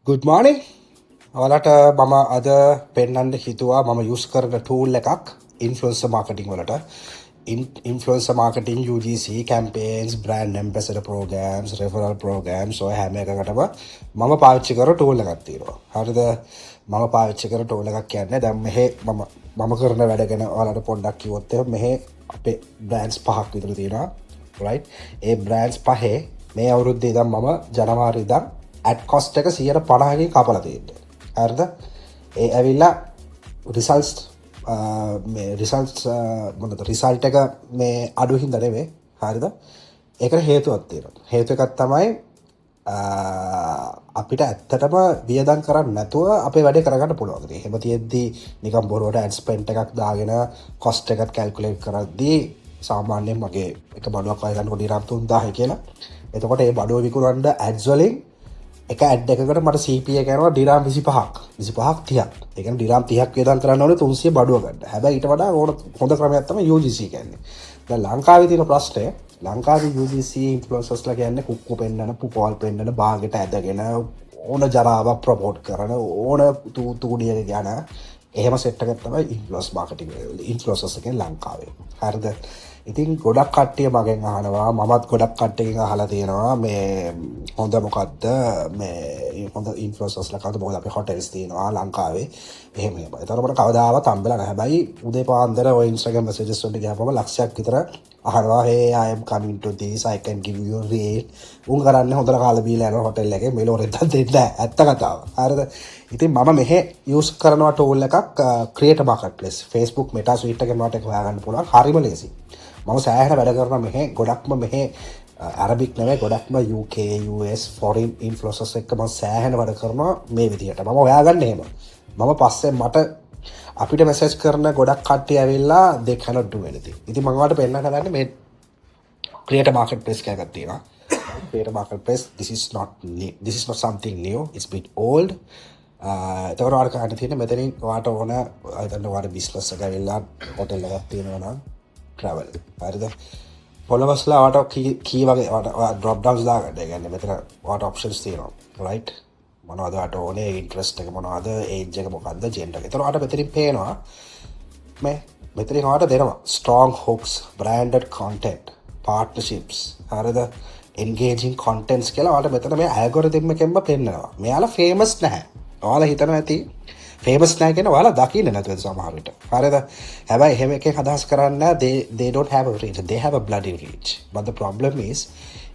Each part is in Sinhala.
Good morning. ඔයාලට මම අද පෙන්වන්න හිතුවා මම යූස් කරන ටූල් එකක් ඉන්ෆ්ලුවෙන්සර් මාකටිං වලට. Influencer marketing UGC campaigns, brand ambassador programs, referral programs ඔය හැම එකකටම මම පාවිච්චි කරන ටූල් එකක් තියෙනවා. හරිද? මම පාවිච්චි කරන ටූල් එකක් කියන්නේ දැන් මෙහෙ මම කරන වැඩ ගැන ඔයාලට පොඩ්ඩක් කිව්වොත් එහෙනම් මෙහෙ අපේ බ්‍රෑන්ඩ්ස් පහක් විතර තියෙනවා. right? ඒ බ්‍රෑන්ඩ්ස් පහේ මේ අවුරුද්දේ ඉඳන් මම ජනවාරි ඉඳන් ඇඩ් කොස්ට් එක 150කින් කපලා තියෙනවා. හරිද? ඒ ඇවිල්ලා රිසල්ට්ස් රිසල්ට් එක මේ අඩු හින්දා නෙවෙයි. හරිද? ඒකට හේතුවක් තියෙනවා. හේතුව එකක් තමයි අපිට ඇත්තටම වියදම් කරන්නේ නැතුව අපේ වැඩේ කරගන්න පුළුවන්. එහෙම තියෙද්දි නිකන් බොරුවට ඇඩ් ස්පෙන්ඩ් එකක් දාගෙන කොස්ට් එකත් කැල්කියුලේට් කරද්දී සාමාන්‍යයෙන් මගේ එක බඩුවක් අය ගන්නකොට දිරම් 3000 කියලා. එතකොට මේ බඩුව විකුණන්න ඇඩ්ස් වලින් එක ඇඩ් එකකට මට CPA කරනවා ඩිරාම් 25ක් 30ක්. ඒ කියන්නේ ඩිරාම් 30ක් වේදන් කරන්න ඕනේ 300 බඩුව ගන්න. හැබැයි ඊට වඩා හොඳ ක්‍රමයක් තමයි UGC කියන්නේ. දැන් ලංකාවේ තියෙන ප්‍රශ්නේ ලංකාවේ UGC ඉන්ෆ්ලුවෙන්සර්ස්ලා කියන්නේ කුක්කු පෙන්නන, පුපෝල් පෙන්නන, බාගෙට ඇදගෙන ඕන ජරාවක් ප්‍රොමෝට් කරන, ඕන තූඩියක යන එහෙම සෙට් එකක් තමයි ඉන්ෆ්ලුවෙන්ස් මාකටිං ඉන්ෆ්ලුවෙන්සර්ස් එකෙන් ලංකාවේ. හරිද? ඉතින් ගොඩක් කට්ටිය මගෙන් අහනවා, මමත් ගොඩක් කට්ටියකින් අහලා තියෙනවා මේ හොඳ මොකද්ද මේ හොඳ ඉන්ෆ්ලුවෙන්සර්ස්ලා කවුද? මොකද අපේ හොටෙල්ස් තියෙනවා ලංකාවේ. එහෙම. ඒතර මට කවදාවත් හම්බෙලා නැහැ. හැබැයි උදේ පාන්දර ඔය Instagram messages වලට ගියාම ලක්ෂයක් විතර අහනවා, hey I am coming to this, I can give you a rate. උන් කරන්නේ හොඳට කාලා බීලා යන හොටෙල් එකේ මෙලෝ රෙද්දක් දෙන්න ඇත්ත කතාව. හරිද? ඉතින් මම මෙහෙ යූස් කරනවා ටූල් එකක් ක්‍රියේටර් මාකට්ප්ලේස්. Facebook Meta Suite එකෙන් මට ඒක හොයාගන්න පුළුවන්. හරිම ලේසි. මම සෑහෙන වැඩ කරනවා මෙහෙ. ගොඩක්ම මෙහෙ අරබික් නෙවෙයි, ගොඩක්ම UK US foreign influencers එක්ක මම සෑහෙන වැඩ කරනවා මේ විදිහට. මම හොයාගන්න එහෙම. මම පස්සේ මට අපිට මැසේජ් කරන ගොඩක් කට්ටිය ඇවිල්ලා they cannot do anything. ඉතින් මම ඔයාලට පෙන්නන්න හදන්නේ මේ creator marketplace එකක් තියෙනවා. creator marketplace, this is not something new. It's bit old. එතකොට ඔයාලට ගන්න තියෙන්නේ මෙතනින් ඔයාලට ඕන හිතන්න ඔයාලට බිස්නස් එක ඇවිල්ලා හොටෙල් එකක් තියෙනවා නම් travel. හරිද? followers-ලා ඔයාලට කී වගේ ඔයාලට drop downs දාගන්න. ඒ කියන්නේ මෙතන ඔයාලට options තියෙනවා. right? මොනවද ඔයාලට ඕනේ, interest එක මොනවද, age එක මොකද්ද, gender එක. ඒතර ඔයාලට මෙතනින් පේනවා මේ මෙතනින් ඔයාලට දෙනවා strong hooks, branded content, partnerships. හරිද? engaging contents කියලා ඔයාලට මෙතන මේ algorithm එකෙන්ම පෙන්නනවා. මෙයාලා famous නැහැ. ඔයාලා හිතනවා ඇති famous නැහැ කියන ඔයාලා දකින්නේ නැතුව සමහර විට. හරිද? හැබැයි එහෙම එකෙන් අදහස් කරන්නේ they don't have a reach. They have a bloody reach. But the problem is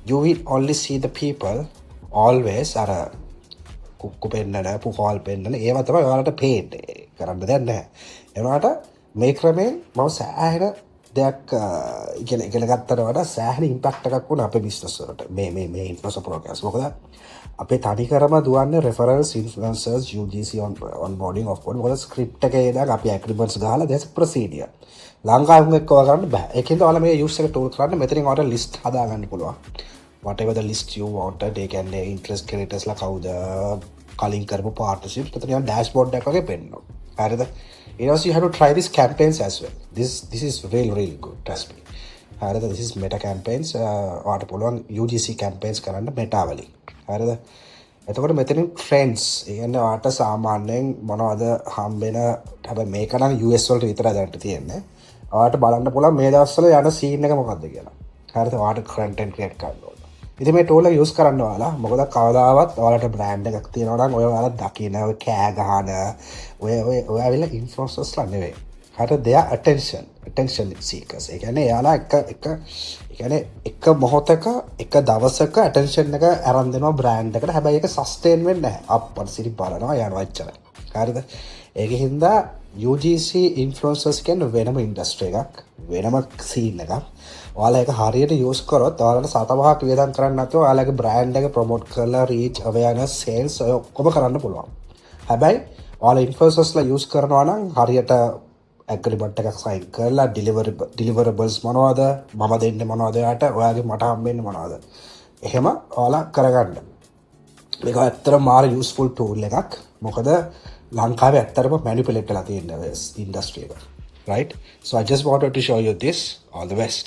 you will only see the people always අර කුක්කු පෙන්නන, පුකෝල් පෙන්නන ඒවා තමයි ඔයාලට පේන්නේ. කරන්න දෙයක් නැහැ. ඒනවාට මේ ක්‍රමයෙන් මම සෑහෙන දෙයක් ඉගෙන ගත්තට වඩා සෑහෙන ඉම්පැක්ට් එකක් වුණා අපේ බිස්නස් වලට. මේ ඉන්ෆ්ලුවෙන්සර් ප්‍රෝග්‍රෑම්ස්. මොකද අපේ තනිකරම දුවන්නේ referrals, influencers, UGC onboarding offboarding. මොකද ස්ක්‍රිප්ට් එකේ ඉඳන් අපි agreements ගහලා there's a procedure. ලංකාවෙම එක්ක කරන්න බෑ. ඒකෙන්ද ඔයාලා මේ use එක tool කරන්න මෙතනින් ඔයාලට list හදා ගන්න පුළුවන්. whatever the list you wanted, ඒ කියන්නේ interest creators ලා කවුද, කලින් කරපු partnerships මෙතන යන dashboard එකක් වගේ පෙන්නනවා. හරිද? ඊට පස්සේ you have to try these campaigns as well. This is really good, trust me. හරිද? this is meta campaigns. ඔයාලට පුළුවන් UGC campaigns කරන්න meta වලින්. හරිද? එතකොට මෙතනින් trends, ඒ කියන්නේ ඔයාලට සාමාන්‍යයෙන් මොනවද හම්බෙන, හැබැයි මේක නම් US වලට විතරයි දැනට තියෙන්නේ. ඔයාලට බලන්න පුළුවන් මේ දවස්වල යන scene එක මොකක්ද කියලා. හරිද? ඔයාලට content create කරන්න ඕන. ඉතින් මේ tool එක use කරන්න ඔයාලා. මොකද කවදාවත් ඔයාලට brand එකක් තියෙනවා නම් ඔය ඔයාලා දකින ඔය කෑ ගහන ඔය ඇවිල්ලා influencers-ලා නෙවෙයි. හරිද? they are attention seekers. ඒ කියන්නේ එයාලා එක මොහොතක එක දවසක attention එක අරන් දෙනවා brand එකට. හැබැයි ඒක sustain වෙන්නේ නැහැ. අප්පට සිරි බලනවා යනවා එච්චරයි. හරිද? ඒකෙන් හින්දා UGC influencers කියන්නේ වෙනම industry එකක්, වෙනම scene එකක්. ඔයාලා ඒක හරියට use කරොත් ඔයාලට සතපහක් වියදම් කරන්න නැතුව ඔයාලගේ brand එක promote කරලා reach, awareness, sales ඔය ඔක්කොම කරන්න පුළුවන්. හැබැයි ඔයාලා influencersලා use කරනවා නම් හරියට agreement එකක් sign කරලා deliverables මොනවද, මම දෙන්නේ මොනවද ඔයාලට, ඔයාගේ මට හම්බෙන්නේ මොනවද. එහෙම ඔයාලා කරගන්න. මේක ඇත්තටම මාර useful tool එකක්. මොකද ලංකාවේ ඇත්තටම manipulate කරලා තියෙන industry එක. Right? So I just wanted to show you this. All the best.